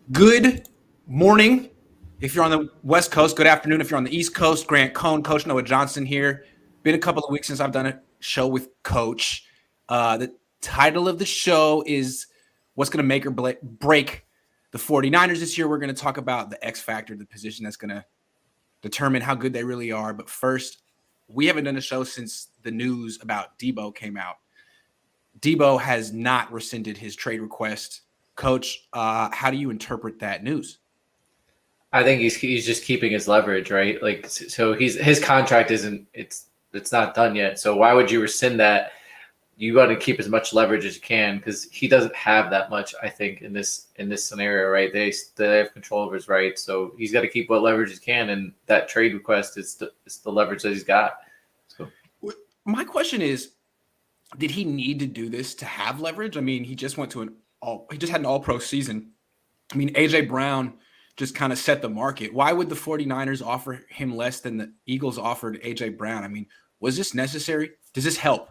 Good morning if you're on the West Coast. Good afternoon if you're on the East Coast. Grant Cohn, Coach Noah Johnston here. Been a couple of weeks since I've done a show with Coach. The title of the show is what's going to make or break the 49ers this year. We're going to talk about the X factor, the position that's going to determine how good they really are. But first, we haven't done a show since the news about Deebo came out. Deebo has not rescinded his trade request. Coach, how do you interpret that news? I think he's just keeping his leverage, right? Like, so his contract isn't it's not done yet. So why would you rescind that? You got to keep as much leverage as you can because he doesn't have that much. I think in this scenario, right? They have control of his rights, so he's got to keep what leverage he can, and that trade request is the leverage that he's got. So my question is, did he need to do this to have leverage? I mean, he just went to he just had an all-pro season. I mean, A.J. Brown just kind of set the market. Why would the 49ers offer him less than the Eagles offered A.J. Brown? I mean, was this necessary? Does this help?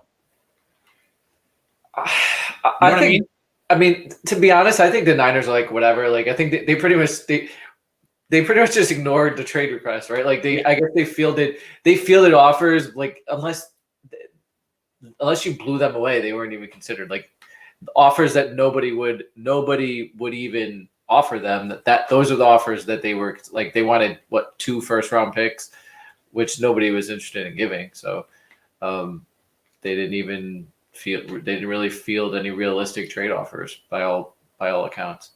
I mean, to be honest, I think the Niners are like, whatever. Like, I think they pretty much they pretty much just ignored the trade request, right? Like I guess they fielded offers, like unless you blew them away, they weren't even considered, like offers that nobody would even offer them. That those are the offers that they were like, they wanted 2 first-round picks, which nobody was interested in giving. So they didn't really field any realistic trade offers by all accounts.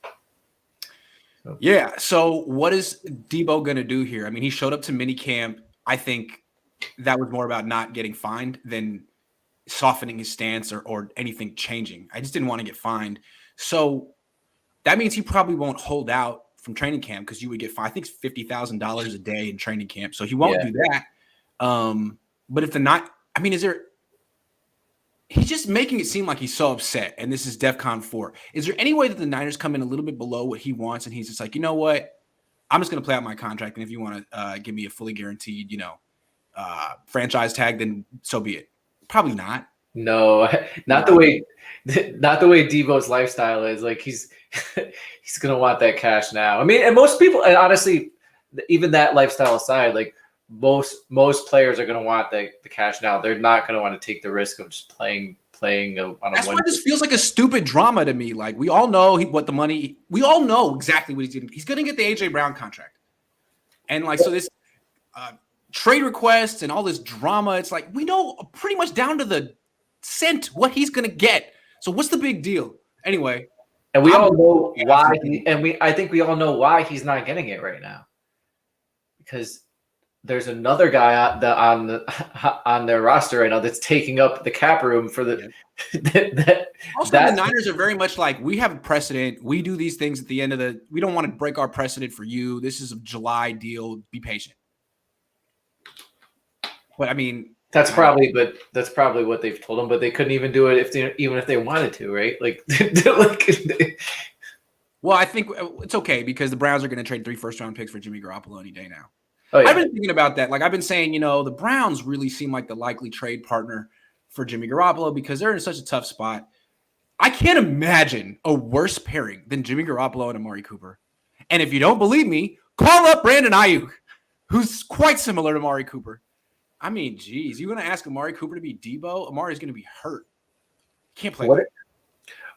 So. Yeah. So what is Deebo going to do here? I mean, he showed up to minicamp. I think that was more about not getting fined than softening his stance or anything changing. I just didn't want to get fined. So that means he probably won't hold out from training camp because you would get fined. I think it's $50,000 a day in training camp. So he won't do that. But if he's just making it seem like he's so upset, and this is DEFCON 4. Is there any way that the Niners come in a little bit below what he wants, and he's just like, you know what? I'm just going to play out my contract, and if you want to give me a fully guaranteed, franchise tag, then so be it. Probably not. No, not the way Deebo's lifestyle is. Like he's going to want that cash now. I mean, and most people, and honestly, even that lifestyle aside, like most players are going to want the cash now. They're not going to want to take the risk of just playing on a. That's why this feels like a stupid drama to me. Like we all know we all know exactly what he's doing. He's going to get the A.J. Brown contract, and so this. Trade requests and all this drama. It's like we know pretty much down to the cent what he's gonna get. So what's the big deal? Anyway, and we all know why. I think we all know why he's not getting it right now. Because there's another guy on their roster right now that's taking up the cap room for the. The Niners are very much like, we have a precedent. We do these things at the end of we don't want to break our precedent for you. This is a July deal. Be patient. But I mean, that's probably what they've told them. But they couldn't even do it even if they wanted to, right? Well, I think it's okay because the Browns are going to trade 3 first-round picks for Jimmy Garoppolo any day now. Oh, yeah. I've been thinking about that. Like I've been saying, the Browns really seem like the likely trade partner for Jimmy Garoppolo because they're in such a tough spot. I can't imagine a worse pairing than Jimmy Garoppolo and Amari Cooper. And if you don't believe me, call up Brandon Ayuk, who's quite similar to Amari Cooper. I mean, geez, you're going to ask Amari Cooper to be Deebo? Amari's going to be hurt. Can't play.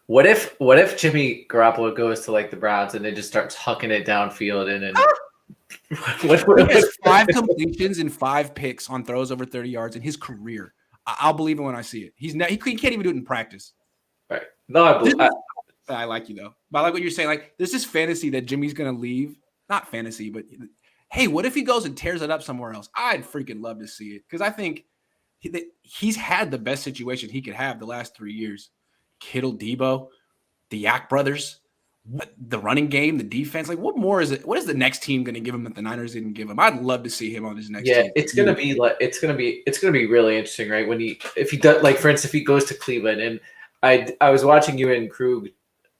What if Jimmy Garoppolo goes to the Browns and then just starts hucking it downfield he has 5 completions and 5 picks on throws over 30 yards in his career. I'll believe it when I see it. He can't even do it in practice. Right. No, I like you though. But I like what you're saying. Like, there's this fantasy that Jimmy's going to leave. Not fantasy, but hey, what if he goes and tears it up somewhere else? I'd freaking love to see it because I think he's had the best situation he could have the last 3 years. Kittle, Deebo, the Yak brothers, the running game, the defense. Like, what more is it? What is the next team going to give him that the Niners didn't give him? I'd love to see him on his next team. Yeah, it's gonna be really interesting, right? If he does, like, for instance, if he goes to Cleveland, and I was watching you and Krug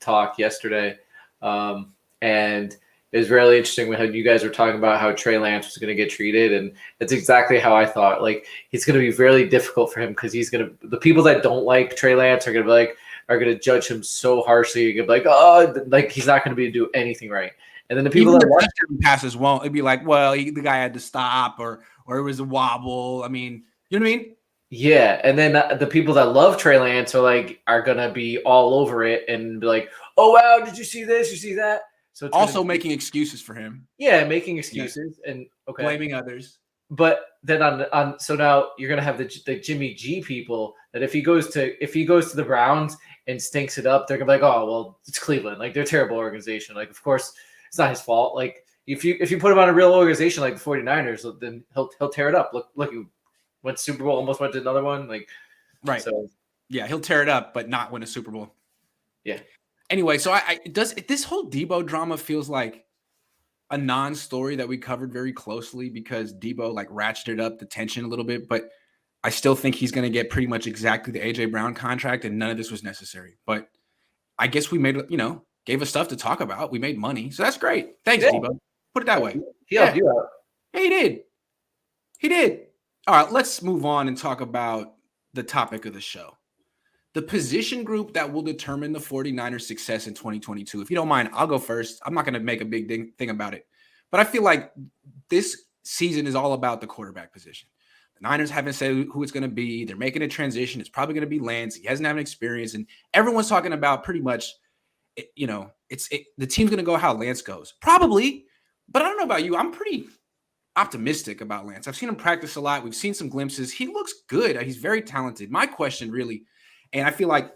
talk yesterday, and it was really interesting when you guys were talking about how Trey Lance was going to get treated, and that's exactly how I thought. Like, it's going to be really difficult for him because the people that don't like Trey Lance are going to be like, are going to judge him so harshly. You're gonna be like, oh, like he's not going to be able to do anything right. And then the people even that the touchdown passes won't. It'd be like, well, the guy had to stop, or it was a wobble. I mean, you know what I mean? Yeah, and then the people that love Trey Lance are gonna be all over it and be like, "Oh wow, did you see this? You see that?" So it's also making excuses for him. Yeah, making excuses and blaming others. But then on so now you're gonna have the Jimmy G people that if he goes to the Browns and stinks it up, they're gonna be like, "Oh well, it's Cleveland. Like they're a terrible organization. Like of course it's not his fault. Like if you put him on a real organization like the 49ers, then he'll tear it up. Look, he went Super Bowl, almost went to another one. Like right. So yeah, he'll tear it up, but not win a Super Bowl. Yeah. Anyway, so this whole Deebo drama feels like a non-story that we covered very closely because Deebo like ratcheted up the tension a little bit, but I still think he's going to get pretty much exactly the AJ Brown contract, and none of this was necessary. But I guess we made, gave us stuff to talk about. We made money, so that's great. Thanks, Deebo. Put it that way. He helped you out. Yeah, he did. He did. All right, let's move on and talk about the topic of the show. The position group that will determine the 49ers' success in 2022. If you don't mind, I'll go first. I'm not going to make a big thing about it. But I feel like this season is all about the quarterback position. The Niners haven't said who it's going to be. They're making a transition. It's probably going to be Lance. He hasn't had an experience. And everyone's talking about pretty much, the team's going to go how Lance goes. Probably. But I don't know about you. I'm pretty optimistic about Lance. I've seen him practice a lot. We've seen some glimpses. He looks good. He's very talented. My question really, and I feel like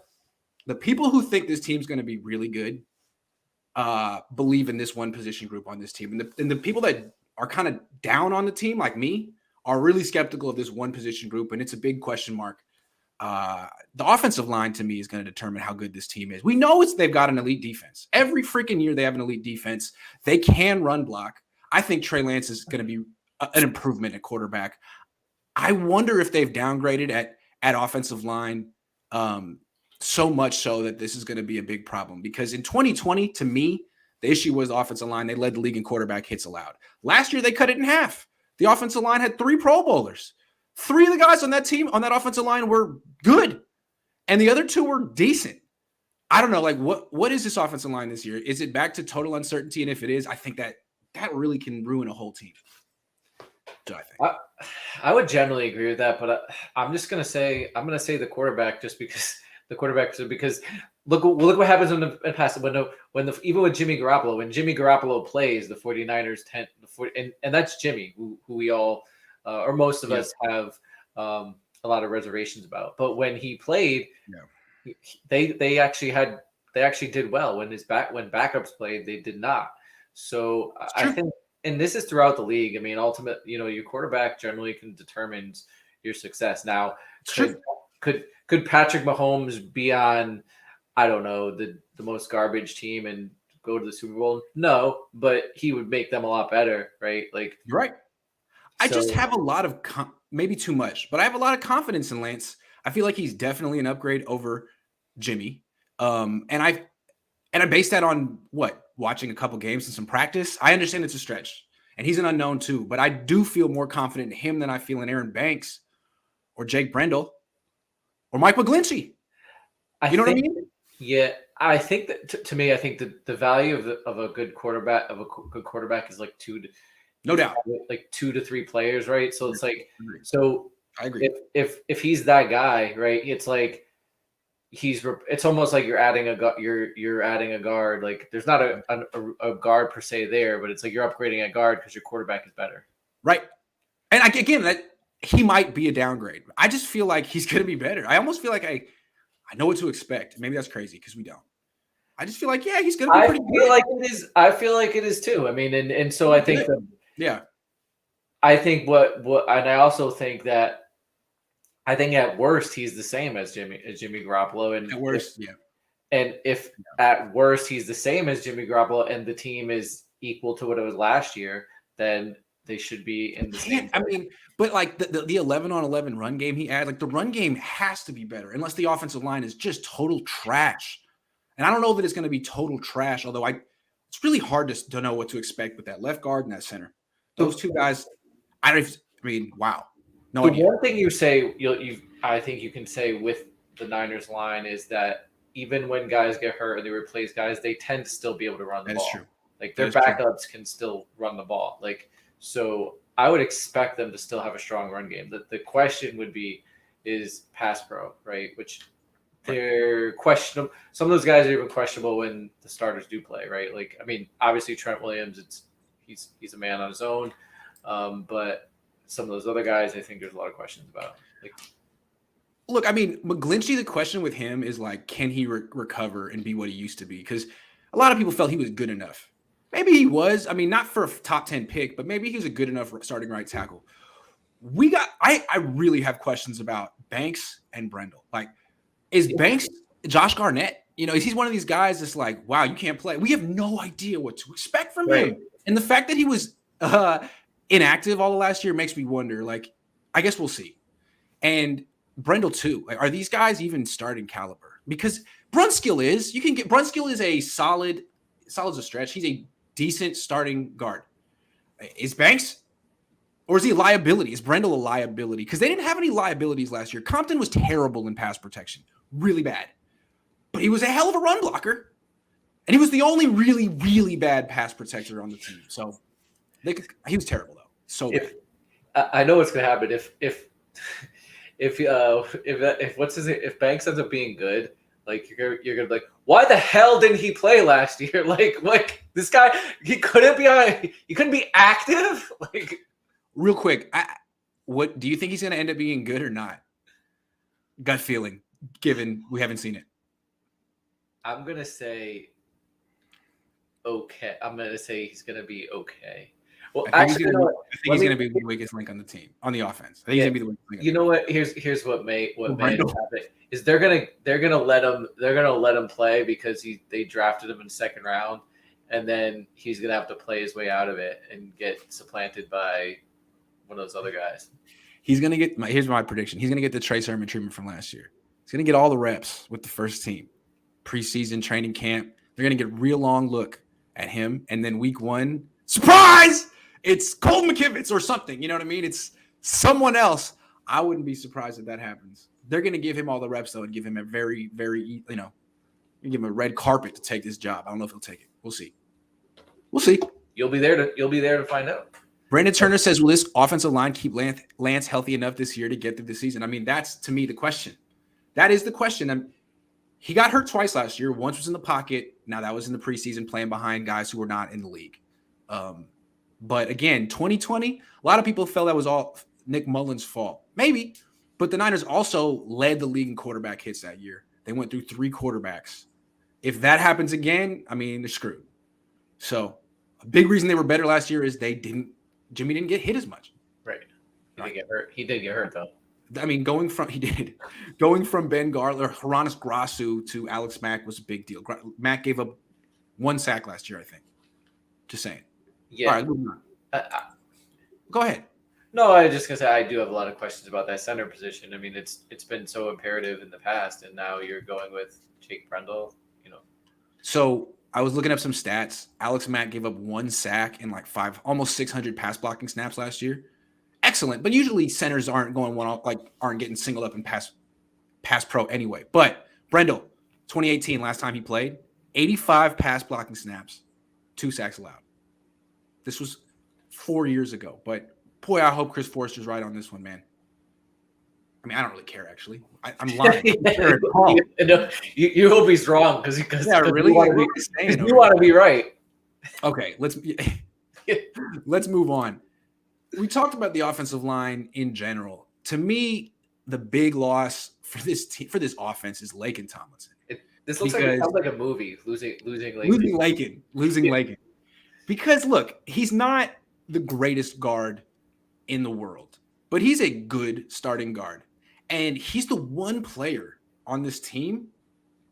the people who think this team's going to be really good believe in this one position group on this team. And the people that are kind of down on the team, like me, are really skeptical of this one position group. And it's a big question mark. The offensive line, to me, is going to determine how good this team is. We know they've got an elite defense. Every freaking year they have an elite defense. They can run block. I think Trey Lance is going to be an improvement at quarterback. I wonder if they've downgraded at offensive line so much so that this is going to be a big problem. Because in 2020, to me, the issue was the offensive line. They led the league in quarterback hits allowed. Last year, they cut it in half. The offensive line had 3 Pro Bowlers. 3 of the guys on that team, on that offensive line, were good. And the other 2 were decent. I don't know, like, what is this offensive line this year? Is it back to total uncertainty? And if it is, I think that really can ruin a whole team. I would generally agree with that, but I'm just going to say the quarterback just because the quarterback, because look what happens in the past even with Jimmy Garoppolo, when Jimmy Garoppolo plays, the 49ers tend and that's Jimmy, who we all or most of us have a lot of reservations about. But when he played, they actually did well. When backups played, they did not. So I think, and this is throughout the league. I mean, ultimately, your quarterback generally determines your success. Now, could Patrick Mahomes be on, I don't know, the most garbage team and go to the Super Bowl? No, but he would make them a lot better, right? Like, you're right. I just have a lot of maybe too much, but I have a lot of confidence in Lance. I feel like he's definitely an upgrade over Jimmy. And I base that on watching a couple games and some practice. I understand it's a stretch, and he's an unknown too, but I do feel more confident in him than I feel in Aaron Banks or Jake Brendel or Mike McGlinchey. You know what I mean? Yeah, I think that to me, I think the value of a good quarterback is like 2 to 3 players, right? So it's like, so I agree. If he's that guy, right? It's like it's almost like you're adding a guard. Like there's not a guard per se there, but it's like you're upgrading a guard because your quarterback is better, right? And again, that he might be a downgrade. I just feel like he's going to be better. I almost feel like I know what to expect. Maybe that's crazy because we don't. I just feel like he's going to be pretty good. I feel like it is too. I mean, and so I think that I think and I also think that. I think at worst he's the same as Jimmy Garoppolo, and at worst, if at worst he's the same as Jimmy Garoppolo, and the team is equal to what it was last year, then they should be in the same. I mean, but like the 11-on-11 run game he had, like the run game has to be better, unless the offensive line is just total trash. And I don't know that it's going to be total trash, although it's really hard to know what to expect with that left guard and that center. Those 2 guys, wow. No idea. One thing you say, I think you can say with the Niners line is that even when guys get hurt and they replace guys, they tend to still be able to run the ball. True. Like their backups can still run the ball. Like, so I would expect them to still have a strong run game. The question would be, is pass pro, right? Which they're questionable. Some of those guys are even questionable when the starters do play, right? Like, I mean, obviously Trent Williams, he's a man on his own. But some of those other guys, I think there's a lot of questions about. Like, look, I mean, McGlinchey, the question with him is like, can he recover and be what he used to be? Because a lot of people felt he was good enough. Maybe he was. I mean, not for a top 10 pick, but maybe he was a good enough starting right tackle. I really have questions about Banks and Brendel. Like, is Banks Josh Garnett? You know, is he one of these guys that's like, wow, you can't play? We have no idea what to expect from him. And the fact that he was inactive all the last year makes me wonder. Like, I guess we'll see. And Brendel too. Like, are these guys even starting caliber? Because Brunskill is a solid as a stretch. He's a decent starting guard. Is Banks? Or is he a liability? Is Brendel a liability? Because they didn't have any liabilities last year. Compton was terrible in pass protection. Really bad. But he was a hell of a run blocker. And he was the only really, really bad pass protector on the team. So he was terrible, though. So bad. I know what's going to happen. If Banks ends up being good, like you're gonna be like, why the hell didn't he play last year? Like this guy, he couldn't be active. Like, real quick, what do you think he's going to end up being good or not? Gut feeling, given we haven't seen it. I'm gonna say okay. I'm gonna say he's gonna be okay. Well, I think he's going to be the weakest link on the team, on the offense. I think he's going to be the weakest link. You know what? Here's what may happen is they're gonna let him play because they drafted him in the second round, and then he's gonna have to play his way out of it and get supplanted by one of those other guys. He's gonna get here's my prediction. He's gonna get the Trey Sermon treatment from last year. He's gonna get all the reps with the first team, preseason training camp. They're gonna get a real long look at him, and then week 1, surprise! It's Colt McKivitz or something. You know what I mean? It's someone else. I wouldn't be surprised if that happens. They're going to give him all the reps, though, and give him a very, very, give him a red carpet to take this job. I don't know if he'll take it. We'll see. You'll be there to find out. Brandon Turner says, will this offensive line keep Lance healthy enough this year to get through the season? I mean, that's, to me, the question. That is the question. He got hurt twice last year. Once was in the pocket. Now that was in the preseason playing behind guys who were not in the league. But again, 2020, a lot of people felt that was all Nick Mullins' fault. Maybe, but the Niners also led the league in quarterback hits that year. They went through 3 quarterbacks. If that happens again, I mean, they're screwed. So a big reason they were better last year is Jimmy didn't get hit as much. Right. He did get hurt. He did get hurt, though. I mean, going from Ben Garler, Haranis Grasu to Alex Mack was a big deal. Mack gave up 1 sack last year, I think. Just saying. Yeah. All right, moving on. Go ahead. No, I was just gonna say I do have a lot of questions about that center position. I mean, it's been so imperative in the past, and now you're going with Jake Brendel. So I was looking up some stats. Alex Mack gave up 1 sack in like almost 600 pass blocking snaps last year. Excellent, but usually centers aren't getting singled up in pass pro anyway. But Brendel, 2018, last time he played, 85 pass blocking snaps, 2 sacks allowed. This was 4 years ago, but boy, I hope Chris Forrester's right on this one, man. I mean, I don't really care, actually. I'm lying. You hope he's wrong because really? You want to be right. Okay, let's move on. We talked about the offensive line in general. To me, the big loss for this team, for this offense, is Laken Tomlinson. This looks like it sounds like a movie. Losing Laken. Because look, he's not the greatest guard in the world, but he's a good starting guard. And he's the one player on this team,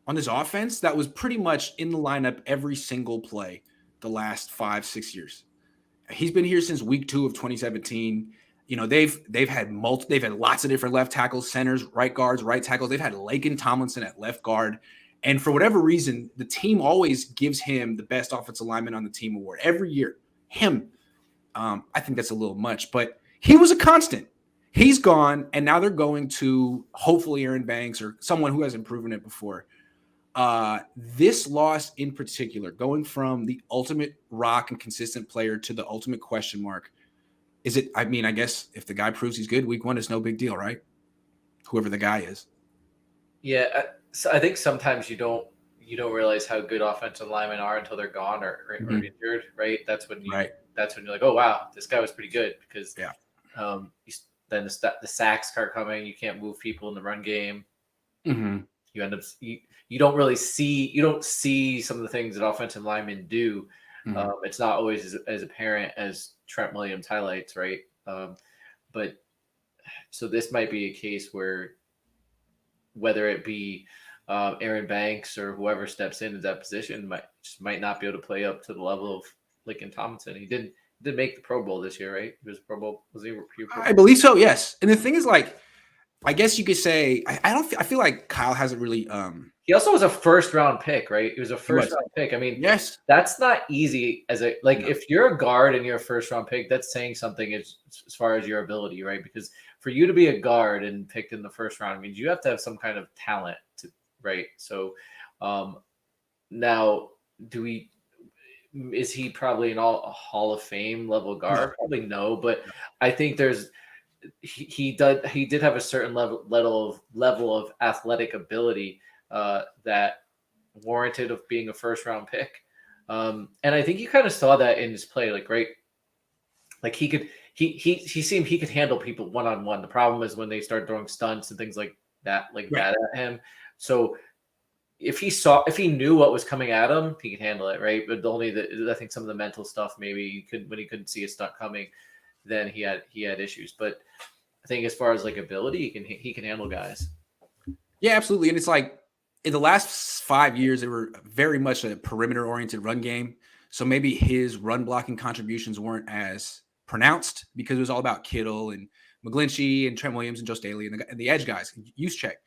on this offense, that was pretty much in the lineup every single play the last 5-6 years. He's been here since week 2 of 2017. They've had lots of different left tackles, centers, right guards, right tackles. They've had Laken Tomlinson at left guard. And for whatever reason, the team always gives him the best offensive lineman on the team award every year. Him. I think that's a little much, but he was a constant. He's gone, and now they're going to hopefully Aaron Banks or someone who hasn't proven it before. This loss in particular, going from the ultimate rock and consistent player to the ultimate question mark, is it? I mean, I guess if the guy proves he's good week 1, it's no big deal, right? Whoever the guy is. Yeah, so I think sometimes you don't realize how good offensive linemen are until they're gone or injured, right? That's when you're like, oh wow, this guy was pretty good because then the sacks start coming. You can't move people in the run game. Mm-hmm. You end up you don't see some of the things that offensive linemen do. Mm-hmm. It's not always as apparent as Trent Williams highlights, right? But so this might be a case where whether it be Aaron Banks or whoever steps into that position might not be able to play up to the level of Laken Tomlinson. He did make the Pro Bowl this year, right? He was Pro Bowl. Was he? I believe so. Yes. And the thing is, like, I guess you could say I feel like Kyle hasn't really. He also was a first-round pick, right? He was a first-round pick. I mean, yes, that's not easy. If you're a guard and you're a first-round pick, that's saying something as far as your ability, right? Because for you to be a guard and picked in the first round means you have to have some kind of talent, right? So now, is he probably a Hall of Fame level guard? No. Probably no, but I think he did have a certain level of athletic ability that warranted of being a first round pick. And I think you kind of saw that in his play, like he seemed he could handle people one-on-one. The problem is when they start throwing stunts and things like that at him. So if he knew what was coming at him, he could handle it, right? But I think some of the mental stuff, maybe when he couldn't see a stunt coming, then he had issues. But I think as far as like ability, he can handle guys. Yeah, absolutely. And it's like in the last 5 years, they were very much a perimeter-oriented run game. So maybe his run blocking contributions weren't as pronounced because it was all about Kittle and McGlinchey and Trent Williams and Joe Staley and the edge guys, use check.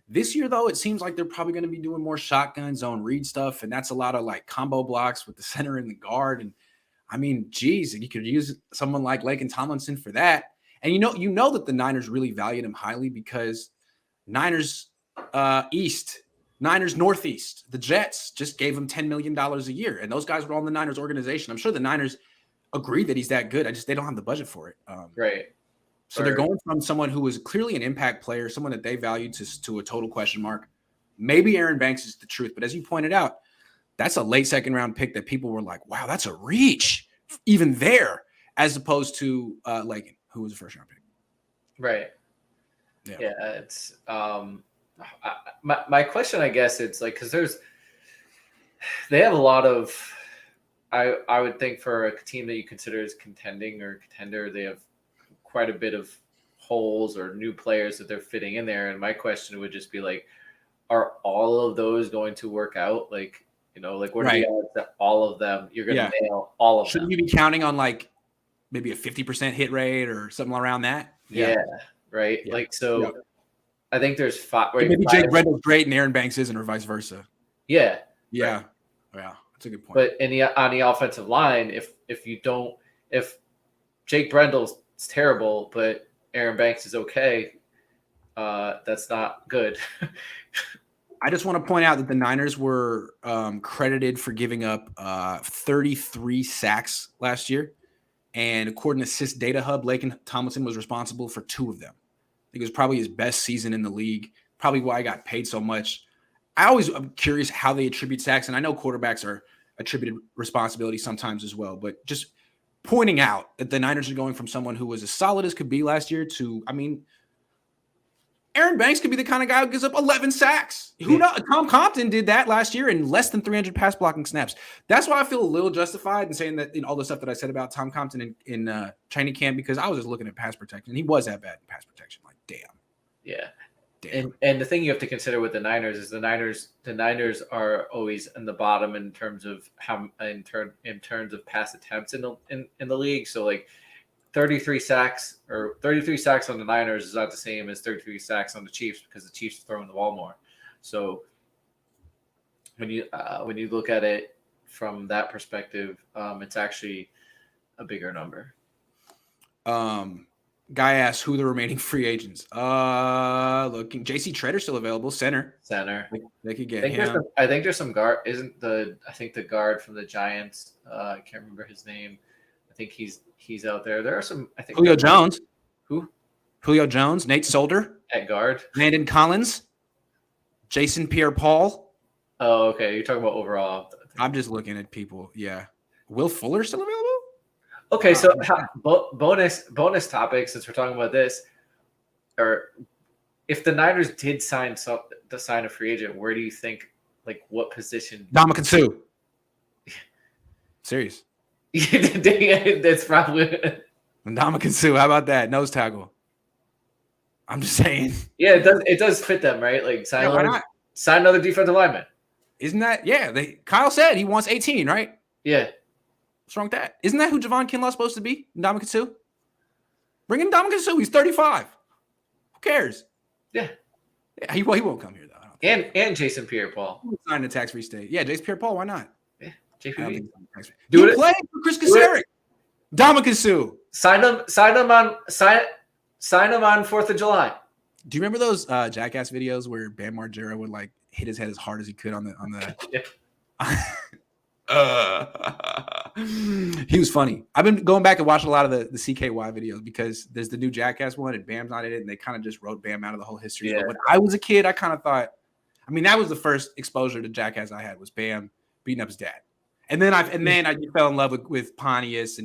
This year, though, it seems like they're probably going to be doing more shotgun zone read stuff, and that's a lot of like combo blocks with the center and the guard. And I mean, geez, you could use someone like Laken Tomlinson for that. And you know that the Niners really valued him highly because Niners East, Niners Northeast, the Jets just gave him $10 million a year, and those guys were all in the Niners organization. I'm sure the Niners agree that he's that good. They don't have the budget for it. Right. So they're going from someone who was clearly an impact player, someone that they valued to a total question mark. Maybe Aaron Banks is the truth, but as you pointed out, that's a late second round pick that people were like, wow, that's a reach even there, as opposed to Laken, who was a first round pick. Right. Yeah. It's my question, I guess, it's like, because they have a lot of, I would think for a team that you consider as contending or contender, they have quite a bit of holes or new players that they're fitting in there. And my question would just be like, are all of those going to work out? Like, what are the odds that all of them, you're going to nail all of them? Shouldn't you be counting on like maybe a 50% hit rate or something around that? Yeah. Right. Yeah. Like, so yeah. I think there's five. Right, maybe Jake Brendle's great and Aaron Banks isn't, or vice versa. Yeah. Yeah. Right. Yeah. That's a good point. But on the offensive line, if Jake Brendle's terrible, but Aaron Banks is okay, that's not good. I just want to point out that the Niners were credited for giving up 33 sacks last year. And according to Sys Data Hub, Laken Tomlinson was responsible for 2 of them. I think it was probably his best season in the league, probably why he got paid so much. I'm curious how they attribute sacks, and I know quarterbacks are attributed responsibility sometimes as well, but just pointing out that the Niners are going from someone who was as solid as could be last year to, I mean, Aaron Banks could be the kind of guy who gives up 11 sacks. Who knows? Tom Compton did that last year in less than 300 pass blocking snaps. That's why I feel a little justified in saying that in all the stuff that I said about Tom Compton in training camp, because I was just looking at pass protection. He was that bad in pass protection. Like, damn. Yeah. Damn. And the thing you have to consider with the Niners is the Niners are always in the bottom in terms of in terms of pass attempts in the league. So like 33 sacks on the Niners is not the same as 33 sacks on the Chiefs, because the Chiefs are throwing the ball more. So when you look at it from that perspective, it's actually a bigger number. Guy asks who the remaining free agents. Looking, J.C. Treader's still available. Center. They could get him. I think there's some guard. I think the guard from the Giants. I can't remember his name. I think he's out there. There are some. I think Julio Jones. Who? Julio Jones. Nate Solder at guard. Landon Collins. Jason Pierre-Paul. Oh, okay. You're talking about overall. I'm just looking at people. Yeah. Will Fuller still available? Okay, so bonus topic since we're talking about this, or if the Niners did sign a free agent, where do you think, like, what position? Ndamukong Suh. Serious. That's probably Ndamukong Suh. How about that nose tackle? I'm just saying. Yeah, it does fit them, right? Like sign another defensive lineman. Isn't that Kyle said he wants 18, right? Yeah. What's wrong with that? Isn't that who Javon Kinlaw's supposed to be? Ndamukong Suh? Bring in Ndamukong Suh. He's 35. Who cares? Yeah. He won't come here, though. And Jason Pierre-Paul. He signed a tax-free state. Yeah, Jason Pierre-Paul. Why not? Yeah. JPP. He played for Chris Kasaric. Ndamukong Suh. Sign him on 4th of July. Do you remember those Jackass videos where Bam Margera would like hit his head as hard as he could on the Yeah. He was funny. I've been going back and watching a lot of the CKY videos because there's the new Jackass one and Bam's not in it, and they kind of just wrote Bam out of the whole history. Yeah. But when I was a kid, I kind of thought, I mean, that was the first exposure to Jackass I had was Bam beating up his dad, and then I fell in love with Pontius,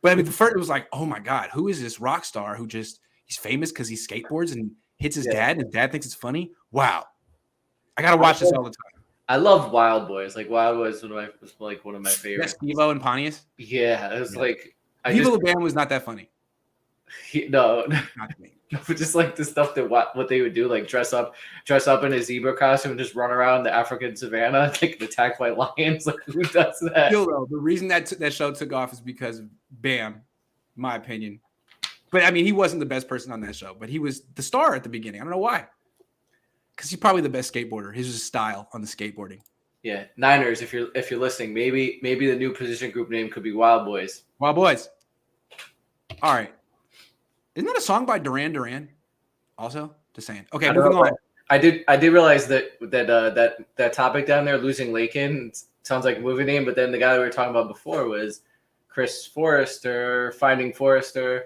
but I mean, the first it was like, oh my god, who is this rock star who he's famous because he skateboards and hits his dad, and his dad thinks it's funny. Wow, I gotta watch this all the time. I love Wild Boys. Like Wild Boys was one of my favorites. Deebo and Pontius. Yeah, it was like Deebo and Bam was not that funny. Not me. But just like the stuff that what they would do, like dress up in a zebra costume and just run around the African savannah, like attacked by lions. Like who does that? The reason that show took off is because of Bam, my opinion. But I mean, he wasn't the best person on that show, but he was the star at the beginning. I don't know why. Because he's probably the best skateboarder. His style on the skateboarding. Yeah, Niners. If you're listening, maybe the new position group name could be Wild Boys. Wild Boys. All right. Isn't that a song by Duran Duran? Also, just saying. Okay, moving on. I did realize that topic down there, losing Lakin, sounds like a movie name, but then the guy we were talking about before was Chris Forrester, Finding Forrester.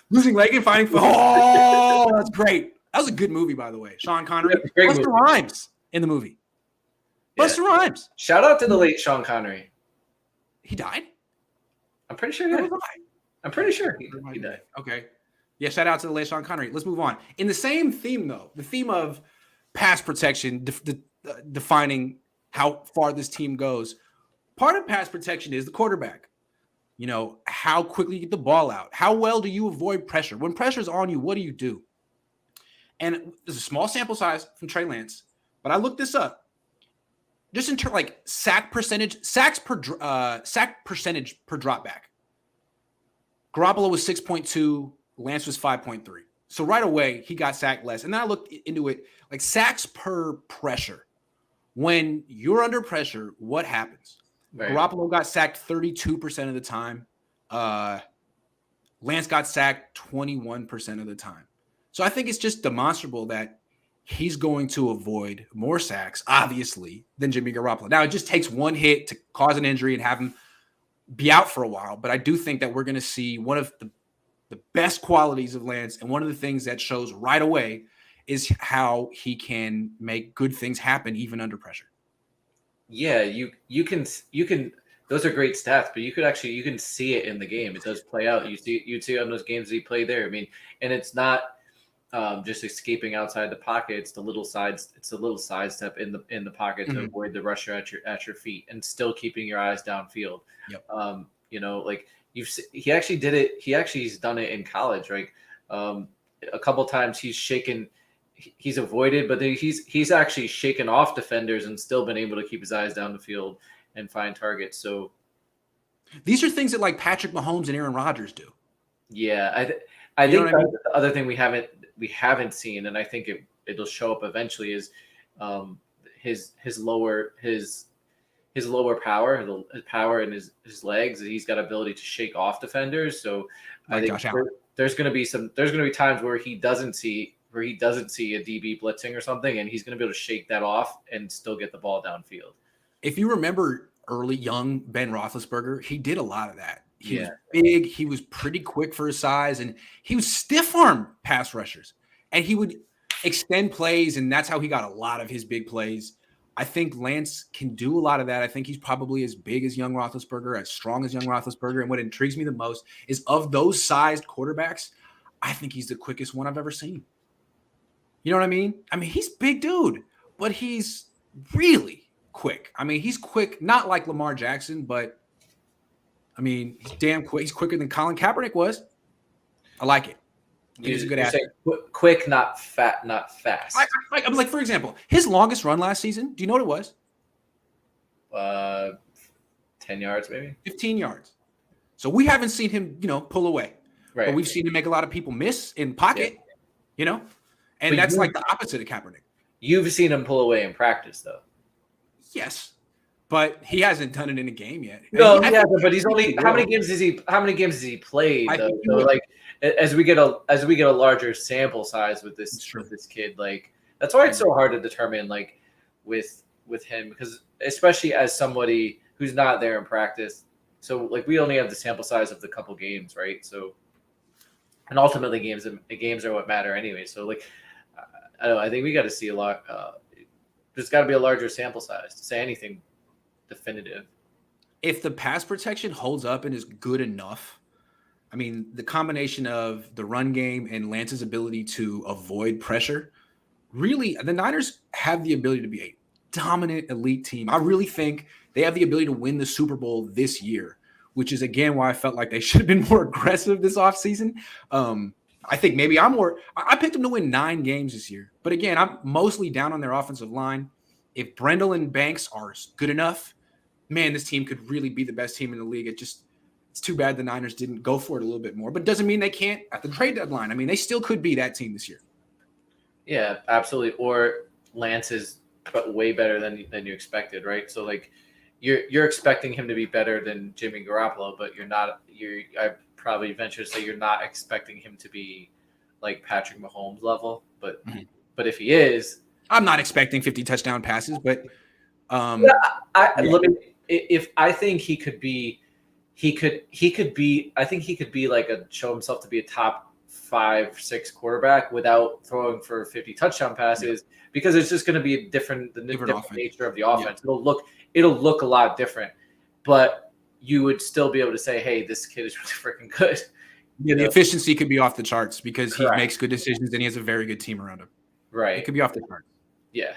Losing Lakin, Finding Forrester. Oh, that's great. That was a good movie, by the way. Sean Connery. Busta Rhymes in the movie. Busta Rhymes. Shout out to the late Sean Connery. He died? I'm pretty sure he died. I'm pretty sure he died. Okay. Yeah, shout out to the late Sean Connery. Let's move on. In the same theme, though, the theme of pass protection, defining how far this team goes, part of pass protection is the quarterback. You know, how quickly you get the ball out. How well do you avoid pressure? When pressure's on you, what do you do? And there's a small sample size from Trey Lance, but I looked this up. Just in terms like sack percentage per drop back. Garoppolo was 6.2, Lance was 5.3. So right away he got sacked less. And then I looked into it like sacks per pressure. When you're under pressure, what happens? Right. Garoppolo got sacked 32% of the time. Lance got sacked 21% of the time. So I think it's just demonstrable that he's going to avoid more sacks, obviously, than Jimmy Garoppolo. Now, it just takes one hit to cause an injury and have him be out for a while. But I do think that we're going to see one of the best qualities of Lance, and one of the things that shows right away is how he can make good things happen even under pressure. Yeah, you can those are great stats, but you can see it in the game. It does play out. You'd see on those games that he played there. I mean, and it's not just escaping outside the pocket. It's the little sidestep in the pocket to avoid the rusher at your feet and still keeping your eyes downfield. Yep. You know, like he actually did it. He's done it in college, right? A couple times he's avoided, but then he's actually shaken off defenders and still been able to keep his eyes down the field and find targets. So these are things that like Patrick Mahomes and Aaron Rodgers do. Yeah, I think the other thing we haven't seen, and I think it'll show up eventually, is his lower power, his power in his legs. He's got ability to shake off defenders. So like there's going to be times where he doesn't see a DB blitzing or something, and he's going to be able to shake that off and still get the ball downfield. If you remember early young Ben Roethlisberger, he did a lot of that. He was Yeah. big. He was pretty quick for his size, and he was stiff-arm pass rushers. And he would extend plays, and that's how he got a lot of his big plays. I think Lance can do a lot of that. I think he's probably as big as young Roethlisberger, as strong as young Roethlisberger. And what intrigues me the most is of those sized quarterbacks, I think he's the quickest one I've ever seen. You know what I mean? I mean, he's a big dude, but he's really quick. I mean, he's quick, not like Lamar Jackson, but I mean, he's damn quick. He's quicker than Colin Kaepernick was. I like it. He's a good athlete. Quick, not fat, not fast. I'm like, for example, his longest run last season, do you know what it was? 10 yards, maybe 15 yards. So we haven't seen him, pull away. Right. But we've seen him make a lot of people miss in pocket, and but that's like the opposite of Kaepernick. You've seen him pull away in practice, though. Yes, but he hasn't done it in a game yet. No, but he's only how many games has he played? So like as we get a larger sample size with this kid, like that's why it's so hard to determine like with him, because especially as somebody who's not there in practice. So like we only have the sample size of the couple games, right? So and ultimately games are what matter anyway. So like I don't know, I think we got to see a lot. There's got to be a larger sample size to say anything definitive. If the pass protection holds up and is good enough, I mean, the combination of the run game and Lance's ability to avoid pressure, really, the Niners have the ability to be a dominant elite team. I really think they have the ability to win the Super Bowl this year, which is, again, why I felt like they should have been more aggressive this offseason. I think maybe I picked them to win 9 games this year. But again, I'm mostly down on their offensive line. If Brendel and Banks are good enough, man, this team could really be the best team in the league. It's too bad the Niners didn't go for it a little bit more, but it doesn't mean they can't at the trade deadline. I mean, they still could be that team this year. Yeah, absolutely. Or Lance is way better than you expected, right? So like you're expecting him to be better than Jimmy Garoppolo, but you're not. I probably venture to say you're not expecting him to be like Patrick Mahomes level, but if he is, I'm not expecting 50 touchdown passes, but I think he could be like show himself to be a top 5-6 quarterback without throwing for 50 touchdown passes, because it's just going to be the different nature of the offense. Yeah. It'll look a lot different, but you would still be able to say, hey, this kid is really freaking good. Yeah, the efficiency could be off the charts because he makes good decisions and he has a very good team around him. Right. It could be off the charts. Yeah.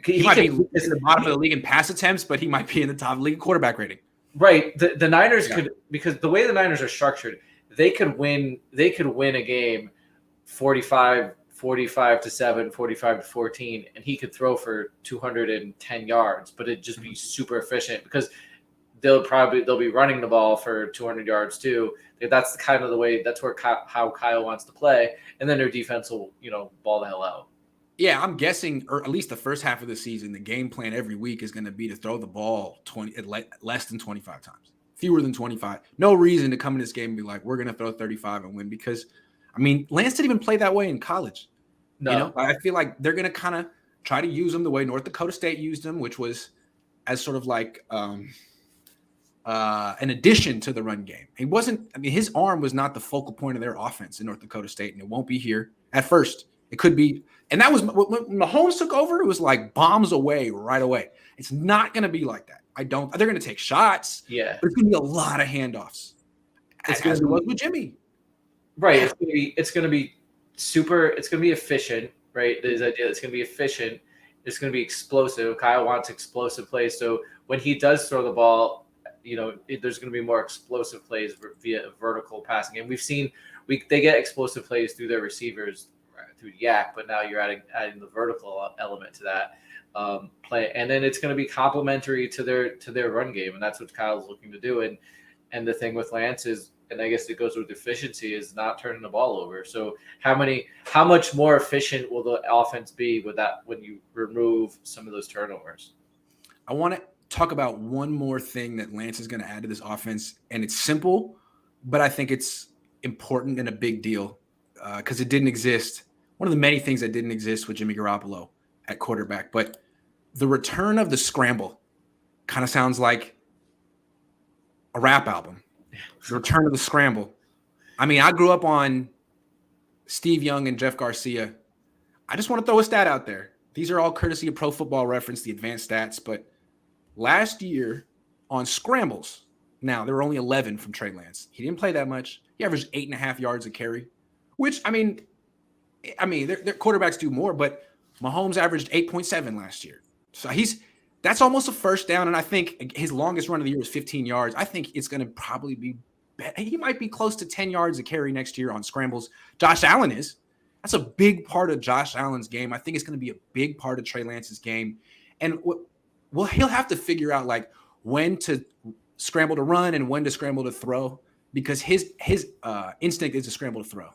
He might be in the bottom of the league in pass attempts, but he might be in the top of the league quarterback rating. Right. The Niners could, because the way the Niners are structured, they could win a game 45-7, 45-14, and he could throw for 210 yards, but it'd just be super efficient because they'll be running the ball for 200 yards too. That's kind of the way. That's how Kyle wants to play, and then their defense will ball the hell out. Yeah, I'm guessing, or at least the first half of the season, the game plan every week is going to be to throw the ball less than 25 times, fewer than 25. No reason to come in this game and be like, we're going to throw 35 and win, because, I mean, Lance didn't even play that way in college. No. I feel like they're going to kind of try to use him the way North Dakota State used him, which was as sort of like an addition to the run game. His arm was not the focal point of their offense in North Dakota State, and it won't be here at first. It could be. And that was when Mahomes took over, it was like bombs away right away. It's not going to be like that. They're going to take shots. Yeah. But it's going to be a lot of handoffs. As it was with Jimmy. Right. It's going to be super. It's going to be efficient, right? There's idea. It's going to be efficient. It's going to be explosive. Kyle wants explosive plays. So when he does throw the ball, there's going to be more explosive plays via vertical passing. And we've seen they get explosive plays through their receivers, through Yak, but now you're adding the vertical element to that play, and then it's going to be complementary to their run game, and that's what Kyle's looking to do. And the thing with Lance is, and I guess it goes with efficiency, is not turning the ball over. So how much more efficient will the offense be with that when you remove some of those turnovers? I want to talk about one more thing that Lance is going to add to this offense, and it's simple, but I think it's important and a big deal because it didn't exist. One of the many things that didn't exist with Jimmy Garoppolo at quarterback. But the return of the scramble kind of sounds like a rap album. The return of the scramble. I mean, I grew up on Steve Young and Jeff Garcia. I just want to throw a stat out there. These are all courtesy of Pro Football Reference, the advanced stats. But last year on scrambles, now there were only 11 from Trey Lance. He didn't play that much. He averaged 8.5 yards a carry, which I mean, their quarterbacks do more, but Mahomes averaged 8.7 last year. So that's almost a first down. And I think his longest run of the year was 15 yards. I think it's going to probably be better. He might be close to 10 yards a carry next year on scrambles. Josh Allen is. That's a big part of Josh Allen's game. I think it's going to be a big part of Trey Lance's game. And he'll have to figure out like when to scramble to run and when to scramble to throw, because his instinct is to scramble to throw.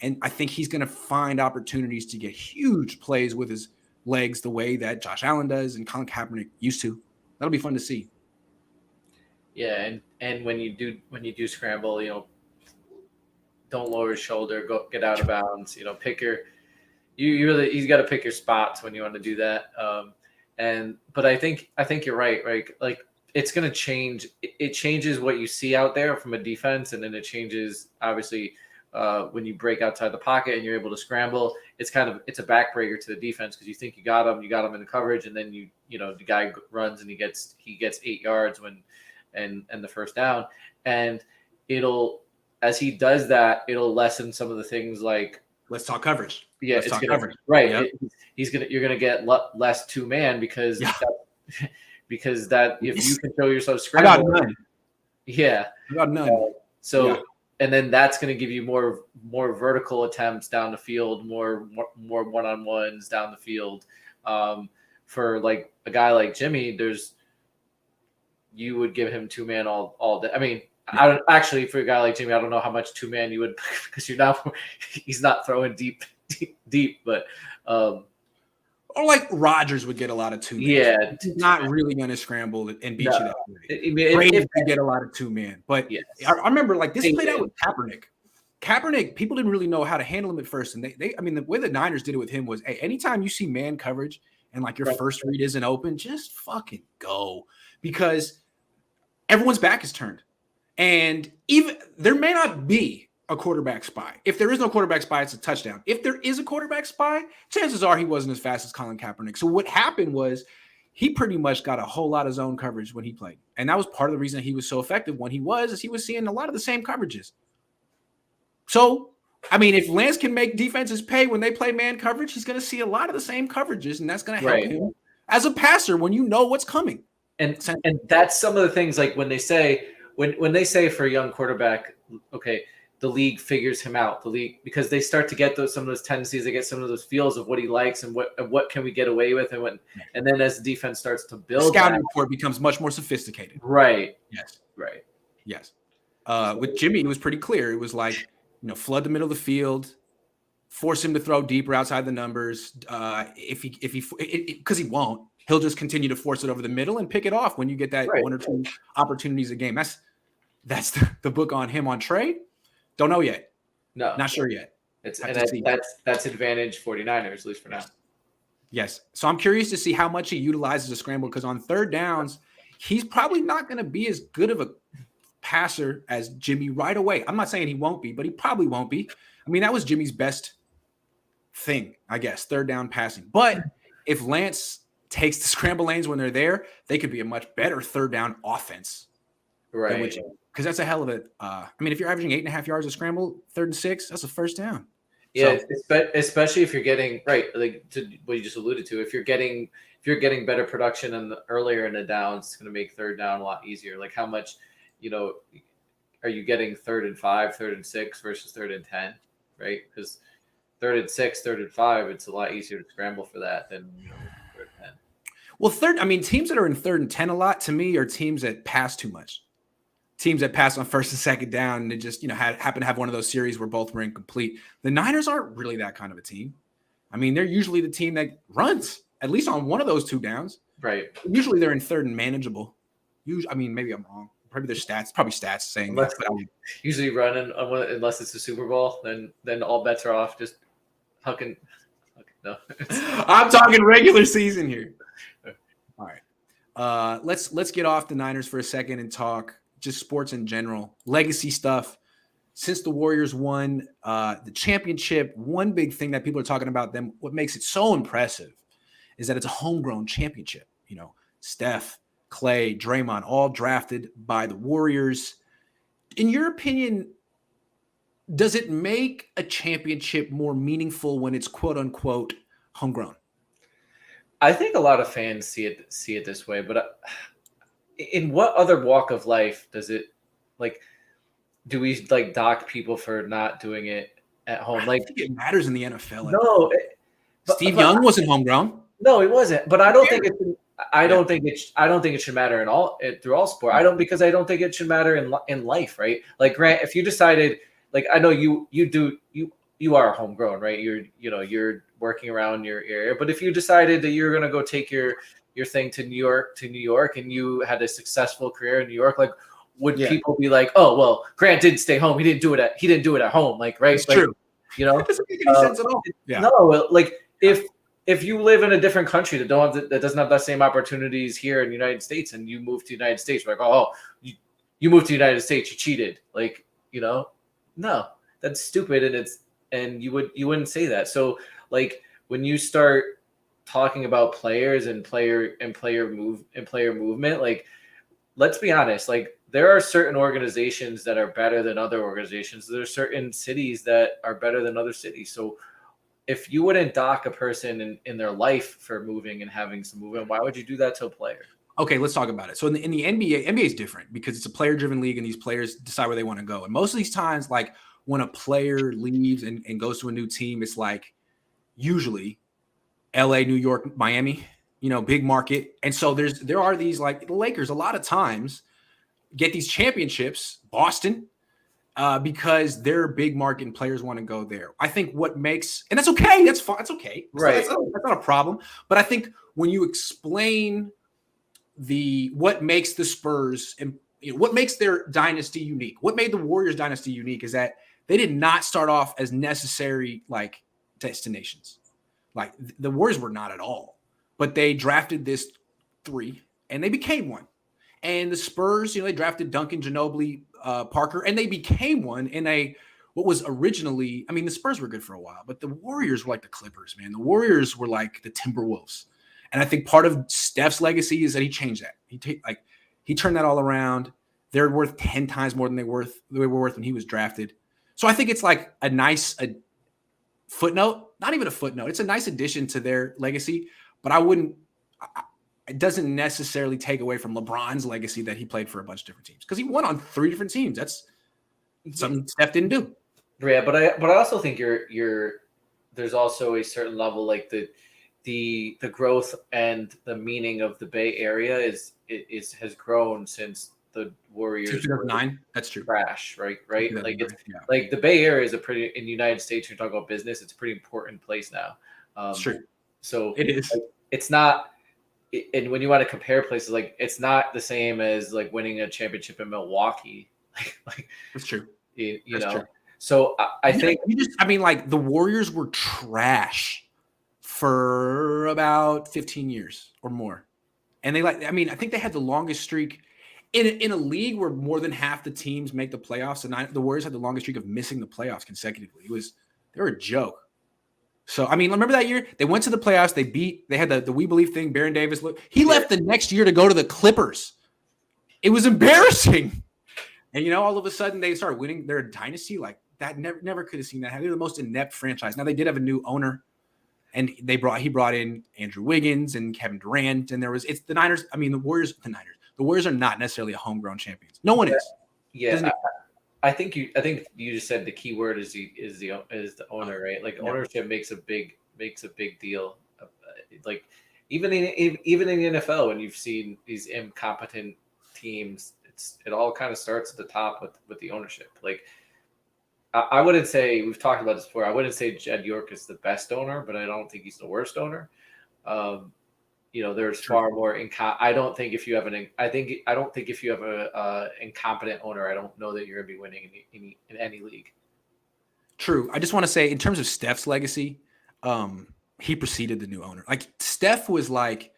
And I think he's going to find opportunities to get huge plays with his legs the way that Josh Allen does and Colin Kaepernick used to. That'll be fun to see. Yeah, and when you do scramble, don't lower his shoulder, get out of bounds, pick you got to pick your spots when you want to do that. But I think you're right, like it's going to change. It changes what you see out there from a defense, and then it changes obviously when you break outside the pocket and you're able to scramble. It's a backbreaker to the defense because you think you got him in the coverage, and then the guy runs and he gets 8 yards and the first down, and as he does that, it'll lessen some of the things like let's talk coverage. Yeah, let's talk coverage. Right. Yep. You're gonna get less 2-man because if you can show yourself scramble. I got none. Yeah. I got none. And then that's going to give you more vertical attempts down the field, more one-on-ones down the field. For like a guy like Jimmy, you would give him 2-man all day. I mean, I don't actually, for a guy like Jimmy, I don't know how much 2-man you would, because he's not throwing deep, but or like Rodgers would get a lot of 2-man. Yeah, he's not really going to scramble and beat you that way. Brady could get a lot of 2-man, but yes. I remember like this played out with Kaepernick. Kaepernick, people didn't really know how to handle him at first, and the way the Niners did it with him was, hey, anytime you see man coverage and like your first read isn't open, just fucking go, because everyone's back is turned. And even there may not be a quarterback spy. If there is no quarterback spy, it's a touchdown. If there is a quarterback spy, chances are he wasn't as fast as Colin Kaepernick. So what happened was he pretty much got a whole lot of zone coverage when he played. And that was part of the reason he was so effective when he was seeing a lot of the same coverages. So, I mean, if Lance can make defenses pay when they play man coverage, he's going to see a lot of the same coverages, and that's going to help him as a passer when you know what's coming. And that's some of the things like when they say for a young quarterback, okay, the league figures him out. The league, because they start to get some of those tendencies, they get some of those feels of what he likes and what can we get away with, and then as the defense starts to build, the scouting report becomes much more sophisticated. Right. Yes. Right. Yes. With Jimmy, it was pretty clear. It was like, flood the middle of the field, force him to throw deeper outside the numbers. Because he won't, he'll just continue to force it over the middle and pick it off when you get that one or two opportunities a game. That's the book on him. On Trey, don't know yet. No, not sure yet. That's advantage 49ers, at least for now. Yes. So I'm curious to see how much he utilizes a scramble, because on third downs, he's probably not going to be as good of a passer as Jimmy right away. I'm not saying he won't be, but he probably won't be. I mean, that was Jimmy's best thing, I guess, third down passing. But if Lance takes the scramble lanes when they're there, they could be a much better third down offense. Right. Because that's a hell of a if you're averaging 8.5 yards a scramble, 3rd and 6, that's a first down. Yeah, especially if you're getting like to what you just alluded to. If you're getting better production earlier in the downs, it's going to make third down a lot easier. Like how much, are you getting 3rd and 5, 3rd and 6 versus 3rd and 10, right? Because 3rd and 6, 3rd and 5, it's a lot easier to scramble for that than 3rd and 10. Well, teams that are in 3rd and 10 a lot to me are teams that pass too much. Teams that pass on 1st and 2nd down, and they just happen to have one of those series where both were incomplete. The Niners aren't really that kind of a team. I mean, they're usually the team that runs at least on one of those 2 downs. Right. Usually they're in 3rd and manageable. Maybe I'm wrong, Probably their stats, probably stats saying Unless that. But usually running unless it's the Super Bowl, then all bets are off. Just hucking. No, I'm talking regular season here. All right, let's get off the Niners for a second and talk just sports in general, legacy stuff. Since the Warriors won the championship, one big thing that people are talking about them, what makes it so impressive, is that it's a homegrown championship. You know, Steph, Clay, Draymond, all drafted by the Warriors. In your opinion, does it make a championship more meaningful when it's quote unquote homegrown? I think a lot of fans see it this way, but in what other walk of life does it like? Do we like dock people for not doing it at home? I think it matters in the NFL. No, Steve Young wasn't homegrown. No, it wasn't. But I don't think it. I don't think it should matter through all sport. I don't think it should matter in life, right? Like Grant, if you decided, like I know you are homegrown, right? You're working around your area, but if you decided that you're gonna go take your thing to New York, and you had a successful career in New York, like would people be like, oh well, Grant didn't stay home, he didn't do it at home, like right? It's like, true. That doesn't make any sense at all. Yeah. No, like if you live in a different country that doesn't have the same opportunities here in the United States, and you move to the United States, like, oh, you moved to the United States, you cheated, like, no, that's stupid, and you wouldn't say that. So like when you start talking about players and player movement, like let's be honest, like there are certain organizations that are better than other organizations. There are certain cities that are better than other cities. So if you wouldn't dock a person in their life for moving and having some movement, why would you do that to a player? Okay, let's talk about it. So in the NBA is different because it's a player-driven league, and these players decide where they want to go. And most of these times, like when a player leaves and goes to a new team, it's like usually LA, New York, Miami, big market. And so there are these, like the Lakers a lot of times get these championships, Boston, because they're big market and players want to go there. I think what makes, and that's okay. That's fine. That's okay. Right. That's not a problem. But I think when you explain what makes the Spurs and what makes their dynasty unique, what made the Warriors dynasty unique is that they did not start off as necessary like destinations. Like the Warriors were not at all, but they drafted this 3 and they became one. And the Spurs, they drafted Duncan, Ginobili, Parker, and they became one in what was originally, I mean, the Spurs were good for a while, but the Warriors were like the Clippers, man. The Warriors were like the Timberwolves. And I think part of Steph's legacy is that he changed that. He turned that all around. They're worth 10 times more than they were worth when he was drafted. So I think it's like a nice footnote, not even a footnote. It's a nice addition to their legacy, but it doesn't necessarily take away from LeBron's legacy that he played for a bunch of different teams because he won on 3 different teams. That's something Steph didn't do. Yeah, but I also think there's also a certain level, like the growth and the meaning of the Bay Area has grown since the Warriors 2009. That's true. Crash, right? Like like the Bay Area is in the United States. You're talking about business. It's a pretty important place now. It's true. So it is. Like, it's not. And when you want to compare places, like it's not the same as like winning a championship in Milwaukee. Like that's true. You know. True. So I think like the Warriors were trash for about 15 years or more, and I think they had the longest streak in a league where more than half the teams make the playoffs. And the Warriors had the longest streak of missing the playoffs consecutively. They were a joke. So, I mean, remember that year? They went to the playoffs. They had the We Believe thing. Baron Davis. He left the next year to go to the Clippers. It was embarrassing. And, all of a sudden they started winning their dynasty. Like that never could have seen that. They're the most inept franchise. Now they did have a new owner, and he brought in Andrew Wiggins and Kevin Durant. And it's the Niners. I mean, the Warriors are not necessarily a homegrown champions. No one is. Yeah. I think you just said the key word is the owner, right? Like ownership makes a big deal. Like even in the NFL, when you've seen these incompetent teams, it all kind of starts at the top with the ownership. Like I wouldn't say, we've talked about this before, I wouldn't say Jed York is the best owner, but I don't think he's the worst owner. there's True. far more. I don't think if you have a incompetent owner, I don't know that you're going to be winning in any league. True. I just want to say, in terms of Steph's legacy, he preceded the new owner. Like Steph was like,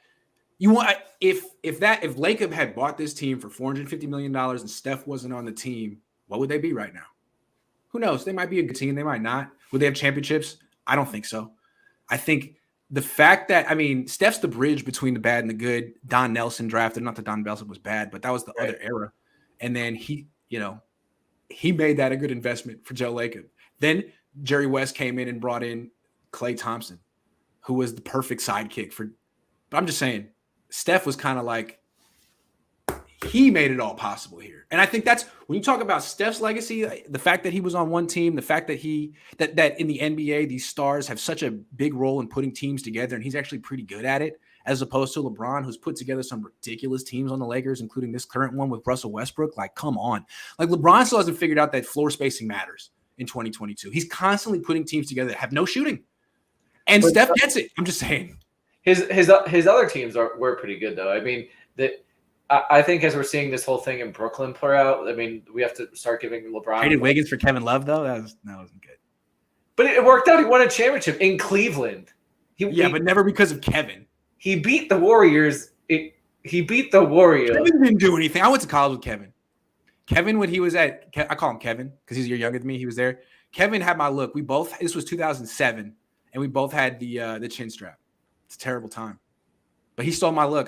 if Lacob had bought this team for $450 million and Steph wasn't on the team, what would they be right now? Who knows? They might be a good team. They might not. Would they have championships? I don't think so. I think the fact that, Steph's the bridge between the bad and the good. Don Nelson drafted, not that Don Nelson was bad, but that was the other era. And then he made that a good investment for Joe Lacob. Then Jerry West came in and brought in Klay Thompson, who was the perfect sidekick for. But I'm just saying, Steph was kind of like, he made it all possible here. And I think that's when you talk about Steph's legacy, the fact that he was on one team, the fact that that in the NBA, these stars have such a big role in putting teams together, and he's actually pretty good at it, as opposed to LeBron, who's put together some ridiculous teams on the Lakers, including this current one with Russell Westbrook. Like, come on. Like, LeBron still hasn't figured out that floor spacing matters in 2022. He's constantly putting teams together that have no shooting. And Steph gets it. I'm just saying. His other teams were pretty good, though. I think as we're seeing this whole thing in Brooklyn play out, we have to start giving LeBron. Traded Wiggins for Kevin Love, though? That wasn't good. But it worked out. He won a championship in Cleveland. But never because of Kevin. He beat the Warriors. He beat the Warriors. Kevin didn't do anything. I went to college with Kevin. Kevin, when he was I call him Kevin because he's a year younger than me. He was there. Kevin had my look. This was 2007, and we both had the chin strap. It's a terrible time. But he stole my look.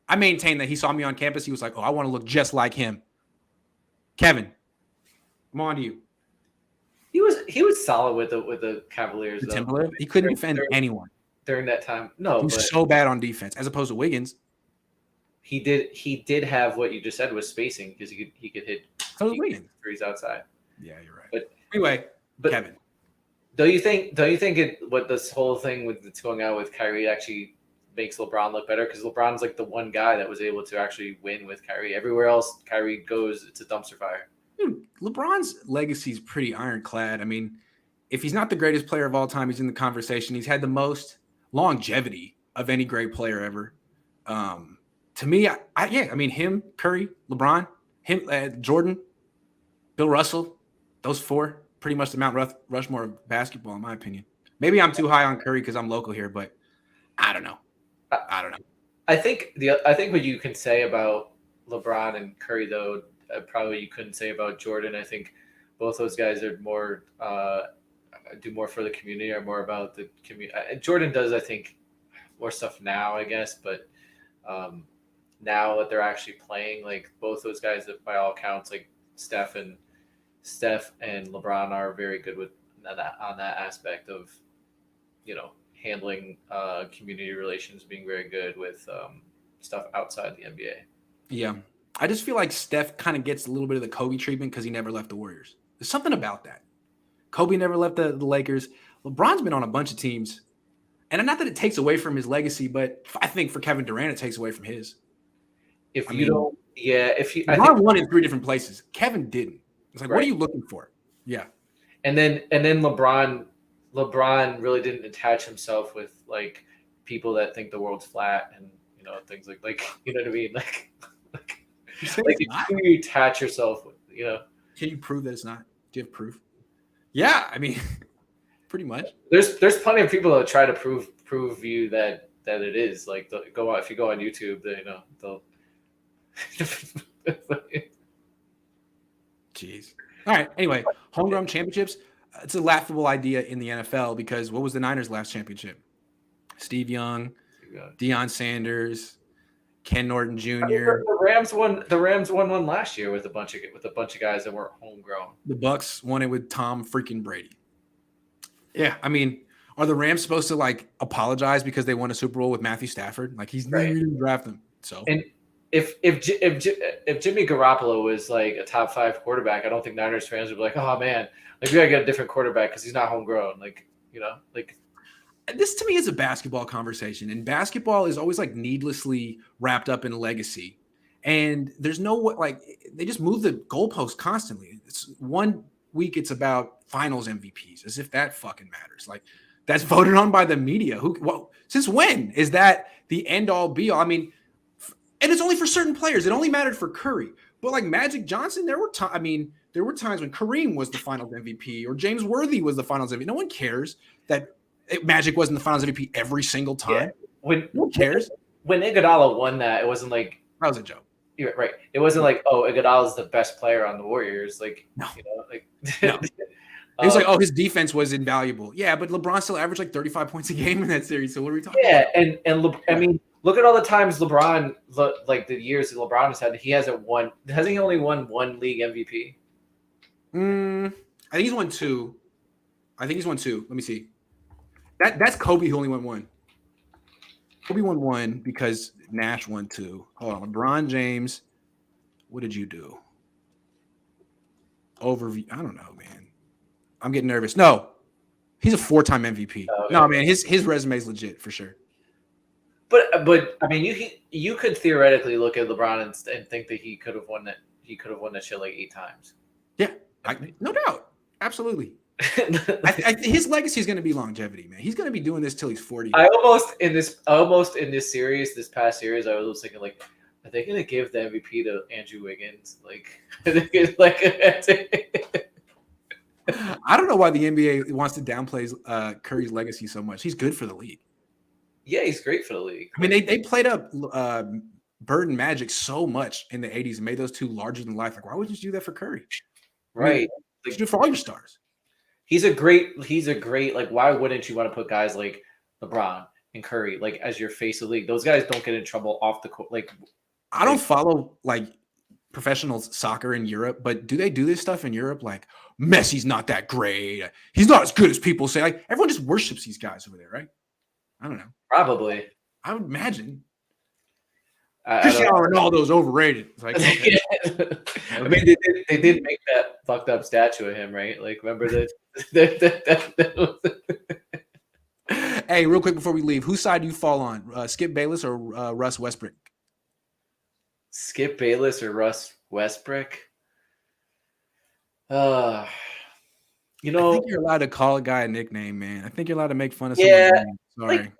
I maintain that he saw me on campus. He was like, "Oh, I want to look just like him." Kevin, I'm on to you. He was solid with the Cavaliers. The Timberwolves. He couldn't defend anyone during that time. No, he was so bad on defense, as opposed to Wiggins. He did have what you just said was spacing because he could hit threes outside. Yeah, you're right. But anyway, Kevin, don't you think what this whole thing that's going on with Kyrie actually makes LeBron look better? Because LeBron's like the one guy that was able to actually win with Kyrie. Everywhere else Kyrie goes, it's a dumpster fire. Dude, LeBron's legacy is pretty ironclad. If he's not the greatest player of all time, he's in the conversation. He's had the most longevity of any great player ever. To me, him, Curry, LeBron, him, Jordan, Bill Russell, those four, pretty much the Mount Rushmore of basketball, in my opinion. Maybe I'm too high on Curry because I'm local here, but I don't know. I think what you can say about LeBron and Curry, though, probably you couldn't say about Jordan. I think both those guys are more do more for the community, or more about the community. Jordan does, I think, more stuff now, I guess, but now that they're actually playing, like both those guys, that by all accounts, like Steph and LeBron are very good with on that aspect of, handling community relations, being very good with stuff outside the NBA. Yeah. I just feel like Steph kind of gets a little bit of the Kobe treatment because he never left the Warriors. There's something about that. Kobe never left the Lakers. LeBron's been on a bunch of teams. And not that it takes away from his legacy, but I think for Kevin Durant, it takes away from his. LeBron won in 3 different places. Kevin didn't. It's like, What are you looking for? Yeah. And then LeBron really didn't attach himself with like people that think the world's flat and things like you know what I mean? Like you attach yourself with, Can you prove that it's not? Do you have proof? Yeah, pretty much. There's plenty of people that try to prove you that it is. Like if you go on YouTube, they'll Jeez. All right. Anyway, homegrown championships. It's a laughable idea in the NFL because what was the Niners' last championship? Steve Young, Deion Sanders, Ken Norton Jr. The Rams won one last year with a bunch of guys that weren't homegrown. The Bucks won it with Tom freaking Brady. Yeah, are the Rams supposed to like apologize because they won a Super Bowl with Matthew Stafford? Like he's never didn't draft them. So and if Jimmy Garoppolo was like a top 5 quarterback, I don't think Niners fans would be like, oh man, like we gotta get a different quarterback because he's not homegrown. Like this to me is a basketball conversation, and basketball is always like needlessly wrapped up in legacy. And there's they just move the goalposts constantly. It's 1 week it's about finals MVPs, as if that fucking matters. Like that's voted on by the media. Since when is that the end all be all? I mean, and it's only for certain players. It only mattered for Curry. But like Magic Johnson, there were times when Kareem was the Finals MVP or James Worthy was the Finals MVP. No one cares that Magic wasn't the Finals MVP every single time. Yeah. No one cares. When Iguodala won that, it wasn't like that was a joke. You're right. It wasn't like, oh, Iguodala is the best player on the Warriors. Like, no. No. It was like, oh, his defense was invaluable. Yeah, but LeBron still averaged like 35 points a game in that series. So what are we talking about? Yeah, I mean, look at all the times LeBron, like the years that LeBron has had, he hasn't won. Hasn't he only won one league MVP? I think he's won two. Let me see. That's Kobe who only won one. Kobe won one because Nash won two. Hold on. LeBron James, what did you do? Overview. I don't know, man. I'm getting nervous. No, he's a 4-time MVP. Okay. No, man, his resume is legit for sure. But I mean, you could theoretically look at LeBron and think that he could have won that. He could have won that shit like 8 times. Yeah, no doubt, absolutely. His legacy is going to be longevity, man. He's going to be doing this till he's 40. I almost in this series, this past series, I was thinking like, are they going to give the MVP to Andrew Wiggins? Like, I don't know why the NBA wants to downplay Curry's legacy so much. He's good for the league. Yeah, he's great for the league. I mean, they played up Bird and Magic so much in the 80s and made those two larger than life. Like, why wouldn't you do that for Curry? Right. I mean, you do it for all your stars. He's a great, like, why wouldn't you want to put guys like LeBron and Curry, like, as your face of the league? Those guys don't get in trouble off the court. Like, I don't follow, like, professional soccer in Europe, but do they do this stuff in Europe? Like, Messi's not that great. He's not as good as people say. Like, everyone just worships these guys over there, right? I don't know. Probably. I would imagine. Cristiano Ronaldo's overrated. It's like, okay. I mean, they did make that fucked up statue of him, right? Like, remember that? Hey, real quick before we leave, whose side do you fall on? Skip Bayless or Russ Westbrook? Skip Bayless or Russ Westbrook? You know, I think you're allowed to call a guy a nickname, man. I think you're allowed to make fun of someone's name. Sorry. Like,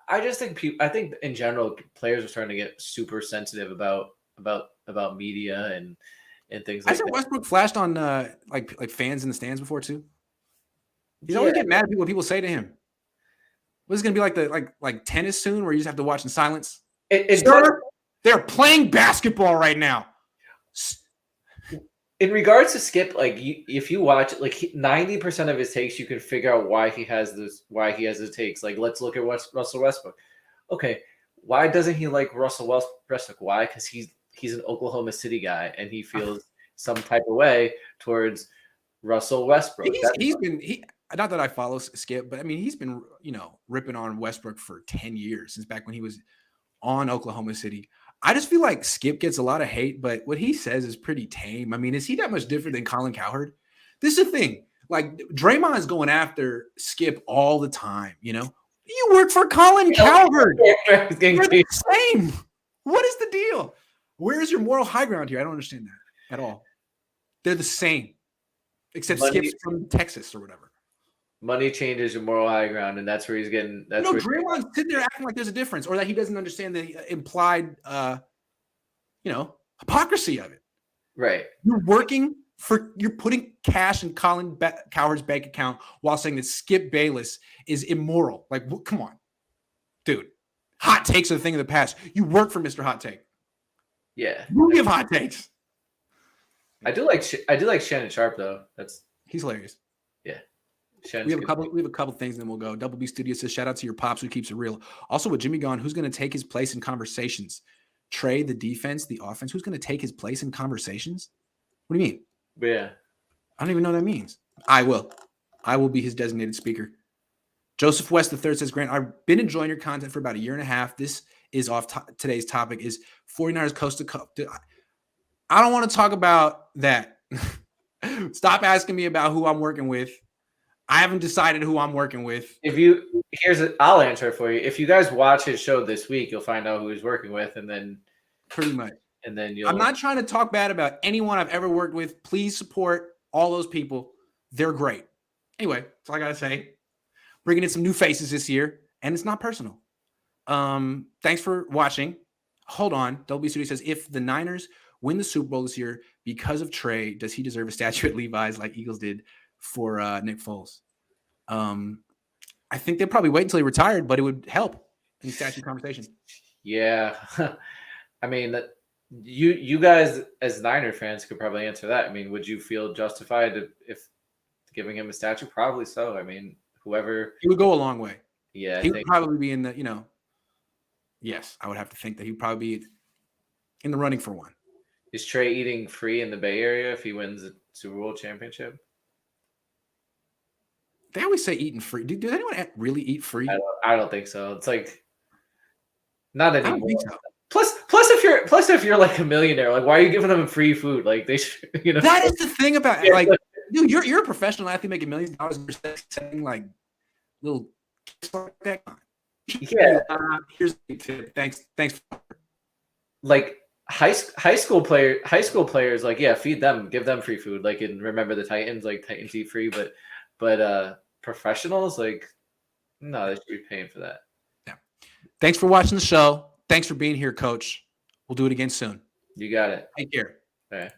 I just think I think in general players are starting to get super sensitive about media and things like that. I said Westbrook flashed on like fans in the stands before too. He's always get mad at what people say to him. What is it gonna be like like tennis soon, where you just have to watch in silence? Sir, they're playing basketball right now. In regards to Skip, like if you watch it, like 90% of his takes, you can figure out why he has his takes. Like, let's look at Russell Westbrook. Okay, why doesn't he like Russell Westbrook? Why? Because he's an Oklahoma City guy and he feels some type of way towards Russell Westbrook. He's been not that I follow Skip, but I mean he's been ripping on Westbrook for 10 years, since back when he was on Oklahoma City. I just feel like Skip gets a lot of hate, but what he says is pretty tame. I mean, is he that much different than Colin Cowherd? This is the thing. Like, Draymond is going after Skip all the time, You work for Colin Cowherd. You're the same. What is the deal? Where is your moral high ground here? I don't understand that at all. They're the same, except Skip's from Texas or whatever. Money changes your moral high ground, and that's where he's getting. Draymond's sitting there acting like there's a difference, or that he doesn't understand the implied, hypocrisy of it. Right. You're putting cash in Colin Cowherd's bank account while saying that Skip Bayless is immoral. Like, come on, dude. Hot takes are the thing of the past. You work for Mr. Hot Take. Yeah. You give hot takes. I do like Shannon Sharp though. He's hilarious. Yeah. We have a couple things, and then we'll go. Double B Studio says, shout out to your pops who keeps it real. Also, with Jimmy gone, who's going to take his place in conversations? Trey, the defense, the offense. Who's going to take his place in conversations? What do you mean? Yeah. I don't even know what that means. I will. I will be his designated speaker. Joseph West III says, Grant, I've been enjoying your content for about a year and a half. This is today's topic is 49ers coast to coast. I don't want to talk about that. Stop asking me about who I'm working with. I haven't decided who I'm working with. I'll answer it for you. If you guys watch his show this week, you'll find out who he's working with, and then pretty much. And then I'm not trying to talk bad about anyone I've ever worked with. Please support all those people. They're great. Anyway, that's all I gotta say. bringing in some new faces this year, and it's not personal. Thanks for watching. Hold on. WB Studio says, if the Niners win the Super Bowl this year because of Trey, does he deserve a statue at Levi's like Eagles did for Nick Foles? I think they'd probably wait until he retired, but it would help in the statue conversation. Yeah. I mean, you guys as Niner fans could probably answer that. I mean, would you feel justified if giving him a statue? Probably so. I mean, whoever. He would go a long way. Yeah. He would probably be in the, yes, I would have to think that he'd probably be in the running for one. Is Trey eating free in the Bay Area if he wins the Super Bowl championship? They always say eating free. Does anyone really eat free? I don't think so. It's like not anymore. I don't think so. Plus if you're like a millionaire, like why are you giving them free food? Like they should, That is the thing about it. Like, dude, you're a professional athlete making millions of dollars and you're sending like little like that. Yeah. Here's the tip. Thanks. Like high school players, like, yeah, feed them, give them free food. Like in Remember the Titans, like Titans eat free, but professionals, like, no, they should be paying for that. Yeah. Thanks for watching the show. Thanks for being here, Coach. We'll do it again soon. You got it. Take care. All right.